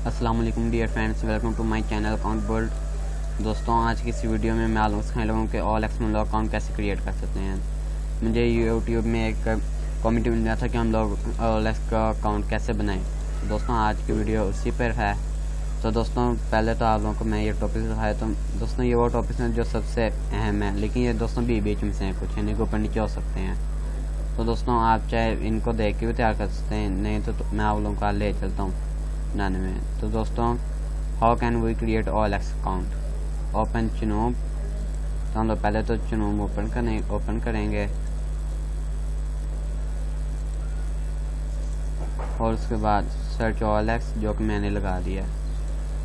अस्सलाम वालेकुम dear friends, welcome to my channel account world. दोस्तों, आज की इस वीडियो में मैं आलम सिखाने लगा कि OLX में लोग अकाउंट कैसे क्रिएट कर सकते हैं। मुझे यूट्यूब में एक कमेंट मिल गया था कि हम लोग OLX का अकाउंट कैसे बनाएं। दोस्तों, आज की वीडियो उसी पर है। तो दोस्तों, पहले तो आप लोगों को मैं ये टॉपिक दिखाया। तो दोस्तों, ये वो टॉपिक हैं जो सबसे अहम है, लेकिन ये दोस्तों बीच में से हैं, कुछ इन्हीं के ऊपर नीचे हो सकते हैं। तो दोस्तों, आप चाहे इनको देख के भी तैयार कर सकते हैं, नहीं तो मैं आप लोगों का ले चलता हूँ बनाने में। तो दोस्तों, how can we create OLX account. Open चिनूम। तो हम लोग पहले तो चिनूम ओपन करेंगे और उसके बाद सर्च OLX, जो कि मैंने लगा दिया।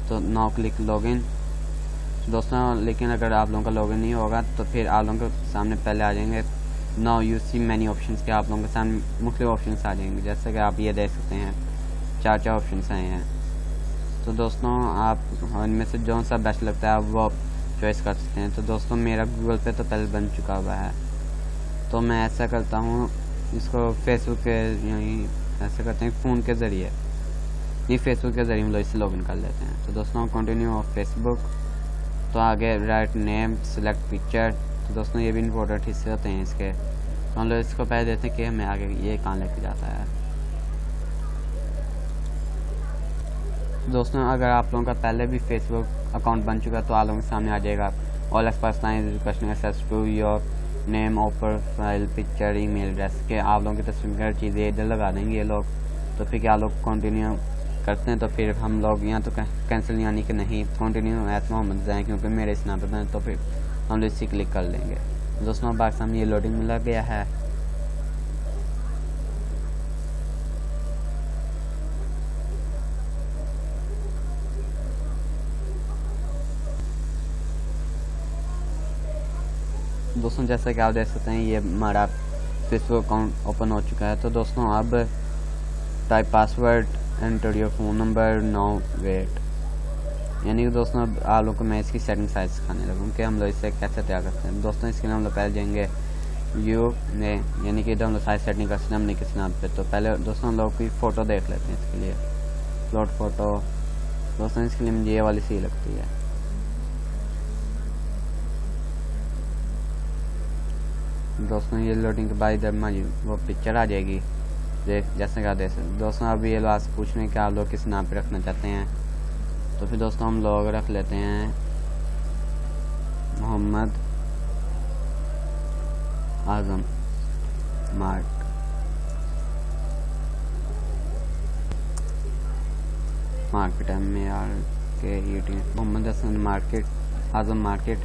तो नाउ क्लिक लॉगिन। दोस्तों, लेकिन अगर आप लोगों का लॉगिन नहीं होगा तो फिर आप लोगों के सामने पहले आ जाएंगे now you see many options के। आप लोगों के सामने मुख्तलिफ ऑप्शंस आ जाएंगे, जैसे कि आप ये देख सकते हैं, चार ऑप्शंस आए हैं। तो दोस्तों, आप इनमें से जो सा बेस्ट लगता है आप वो चॉइस कर सकते हैं। तो दोस्तों, मेरा गूगल पे तो पहले बन चुका हुआ है, तो मैं ऐसा करता हूँ, इसको फेसबुक के यहीं ऐसे करते हैं फ़ोन के ज़रिए, ये फेसबुक के ज़रिए हम लोग इसे लॉगिन कर लेते हैं। तो दोस्तों, कंटिन्यू ऑफ फेसबुक। तो आगे राइट नेम, सिलेक्ट पिक्चर। तो दोस्तों, ये भी इंपॉर्टेंट हिस्से होते हैं इसके। तो हम लोग इसको पहले देते हैं कि हमें आगे ये कहाँ लेके जाता है। दोस्तों, अगर आप लोगों का पहले भी फेसबुक अकाउंट बन चुका है तो आप लोगों के सामने आ जाएगा OLX personalised request access to your name और प्रोफाइल पिक्चर, ईमेल एड्रेस के। आप लोगों की तस्वीर चीज़ें इधर लगा देंगे ये लोग। तो फिर क्या लोग कंटिन्यू करते हैं, तो फिर हम लोग यहाँ तो कैंसिल यानी कि नहीं, कंटिन्यू एट मोहम्मद जाएँ, क्योंकि मेरे इस नाम पर तो फिर हम लोग इसी क्लिक कर लेंगे। दोस्तों, बाकी सामने ये लोडिंग में लग गया है। दोस्तों, जैसा कि आप देख सकते हैं, ये हमारा फेसबुक अकाउंट ओपन हो चुका है। तो दोस्तों, अब type password, enter your phone number, no wait. यानी कि दोस्तों, अब आप लोगों को मैं इसकी सेटिंग साइज सिखाने लगूँ कि हम लोग इसे कैसे तैयार करते हैं। दोस्तों, इसके लिए हम लोग पहले जाएंगे यानी कि इधर हम लोग साइज सेटिंग कर सकते हैं हमने किस नाम पे। तो पहले दोस्तों हम लोग की फ़ोटो देख लेते हैं इसके लिए, फ्लोट फ़ोटो। दोस्तों, इसके लिए मुझे ये वाली सही लगती है। दोस्तों, ये लोडिंग के बाद इधर हमारी वो पिक्चर आ जाएगी, जैसे कि आप देख सकते। दोस्तों, अब ये लोग पूछ रहे हैं कि आप लोग किस नाम पे रखना चाहते हैं। तो फिर दोस्तों, हम लोग रख लेते हैं Mohammad Azam mark. Market MARKET, Mohammad Hasan market Azam market.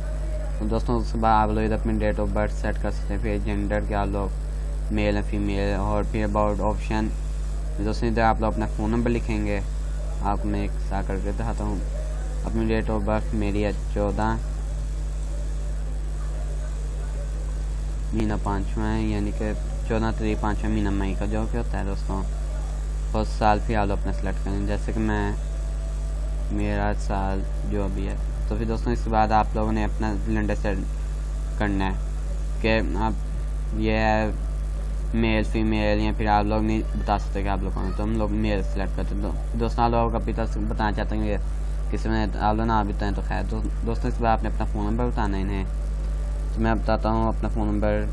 तो दोस्तों, उसके बाद आप लोग इधर अपनी डेट ऑफ बर्थ सेट कर सकते हैं। फिर जेंडर के आप लोग मेल या फीमेल, और फिर अबाउट ऑप्शन। दोस्तों, इधर आप लोग अपना फ़ोन नंबर लिखेंगे। आपको मैं एक सा करके दिखाता हूँ। अपनी डेट ऑफ बर्थ मेरी है 14 महीना 5वां है, यानी कि 14 तारीख 5वां महीना मई का, जो कि होता है दोस्तों। और साल फिर आप लोग अपना सेलेक्ट करें, जैसे कि मैं मेरा साल जो भी है। तो फिर दोस्तों, इसके बाद आप लोगों ने अपना जेंडर सेट करना है कि आप ये है मेल फीमेल, या फिर आप लोग नहीं बता सकते कि आप लोग कौन। तो हम लोग मेल सेलेक्ट करते हैं। तो दोस्तों, आप लोगों का पिता बताना चाहते हैं कि किसी में आप लोग ना बताएं तो खैर। तो दोस्तों, इसके बाद आपने अपना फ़ोन नंबर बताना है इन्हें। तो मैं बताता हूँ, अपना फ़ोन नंबर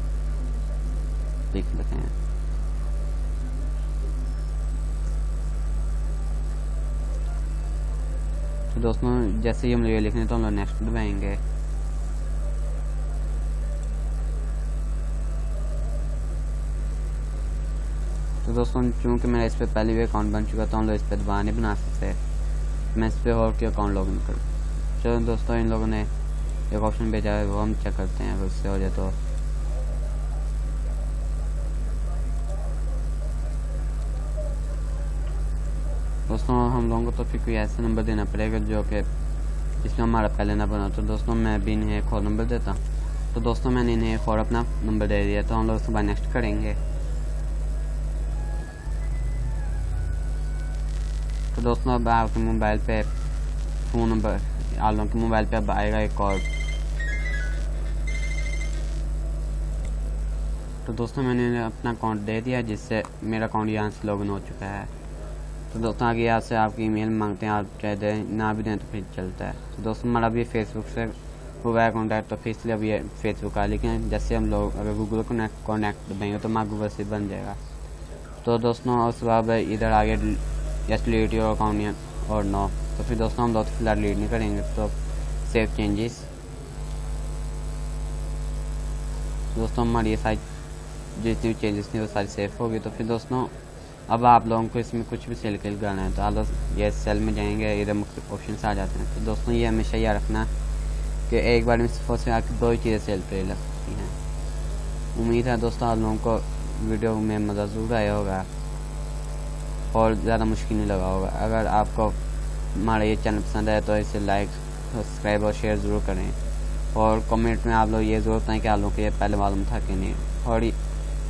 लिख लेते हैं। तो दोस्तों, जैसे ही हम लोग ये लिखने तो हम लोग नेक्स्ट दबाएंगे। तो दोस्तों, चूँकि मेरा इस पर पहले भी अकाउंट बन चुका तो हम लोग इस पर दोबारा नहीं बना सकते। मैं इस पर और के अकाउंट लॉगिन कर। चलो दोस्तों, इन लोगों ने एक ऑप्शन भेजा है, वो हम चेक करते हैं अगर उससे हो जाए तो। दोस्तों, हम लोगों को तो फिर कोई ऐसा नंबर देना पड़ेगा जो कि जिसमें हमारा पहले ना बना। तो दोस्तों, मैं भी इन्हें एक और नंबर देता हूँ। तो दोस्तों, मैंने इन्हें एक और अपना नंबर दे दिया। तो हम लोग उसके बाद नेक्स्ट करेंगे। तो दोस्तों, अब आपके मोबाइल पे फ़ोन नंबर, आप लोगों के मोबाइल पे अब आएगा एक और। तो दोस्तों, मैंने अपना अकाउंट दे दिया, जिससे मेरा अकाउंट यहाँ से लॉगिन हो चुका है। तो दोस्तों आगे आपसे आपकी ईमेल मांगते हैं, आप चाहे दें ना भी दें तो फिर चलता है। तो दोस्तों हमारा भी फेसबुक से हुआ है कॉन्टैक्ट, तो फिर इसलिए अब ये फेसबुक का, लेकिन जैसे हम लोग अगर गूगल कॉन्टैक्ट दबाएंगे तो हमारा गूगल से बन जाएगा। तो दोस्तों उसके बाद इधर आगे यस डिलीट योर अकाउंट और नो, तो फिर दोस्तों हम लोग फिलहाल डिलीट नहीं करेंगे। तो सेव चेंजेस, दोस्तों हमारी ये सारी जितनी भी चेंजेस थी वो सारी सेव होगी। तो फिर दोस्तों अब आप लोगों को इसमें कुछ भी सेल क्लिक करना है तो आप लोग ये सेल में जाएंगे, इधर मुख्तलिफ ऑप्शन आ जाते हैं। तो दोस्तों ये हमेशा याद रखना कि एक बार में सिर्फ आपकी 2 ही चीज़ें सेल पे लग सकती हैं। उम्मीद है दोस्तों आप लोगों को वीडियो में मज़ा ज़रूर आया होगा और ज़्यादा मुश्किल नहीं लगा होगा। अगर आपको हमारा ये चैनल पसंद है तो इसे लाइक, सब्सक्राइब और शेयर ज़रूर करें, और कमेंट में आप लोग ये ज़रूर बताएं कि आप लोगों को ये पहले मालूम था कि नहीं, और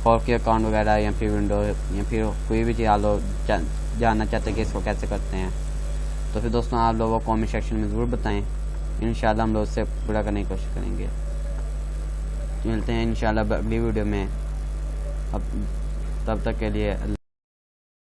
के अकाउंट वगैरह या फिर विंडो या फिर कोई भी चीज़ आप लोग जानना चाहते हैं कि इसको कैसे करते हैं। तो फिर दोस्तों आप लोगों को कमेंट सेक्शन में ज़रूर बताएं, इंशाल्लाह हम लोग उससे पूरा करने की कोशिश करेंगे। मिलते हैं इंशाल्लाह अगली वीडियो में, अब तब तक के लिए अल्लाह।